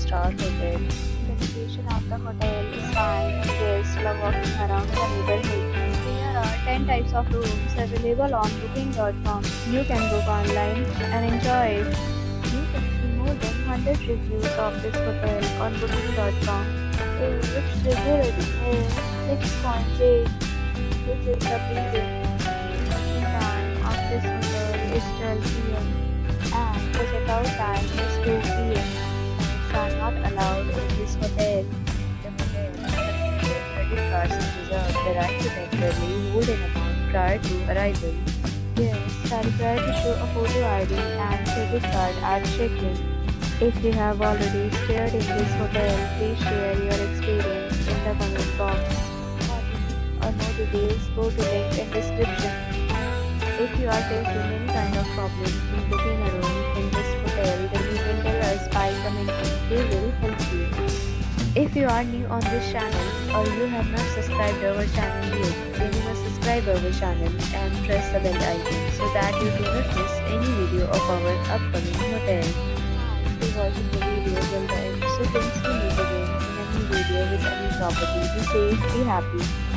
5-star hotel. The location of the hotel is fine and guests love walking around the neighborhood. There are 10 types of rooms available on booking.com. You can book online and enjoy it. You can see more than 100 reviews of this hotel on booking.com. Its review rating is 6.8, which is the premium. Check-in time of this hotel is 12 p.m. and the check-out time is 2 p.m. Pets are not allowed in this hotel. The hotel accepts credit cards and reserves the right to temporarily hold an amount prior to arrival. Guests are required to show a photo ID and credit card at check-in. If you have already stayed in this hotel, please share your experience in the comment box. For more details, go to link in description. If you are facing any kind of problem in booking a room in this hotel, then you can tell us by commenting. We will help you. If you are new on this channel or you have not subscribed our channel yet, then you must subscribe our channel and press the bell icon so that you do not miss any video of our upcoming hotel. Thanks for watching the video till the end. So friends, we meet again in a new video with a new property. Be safe, be happy.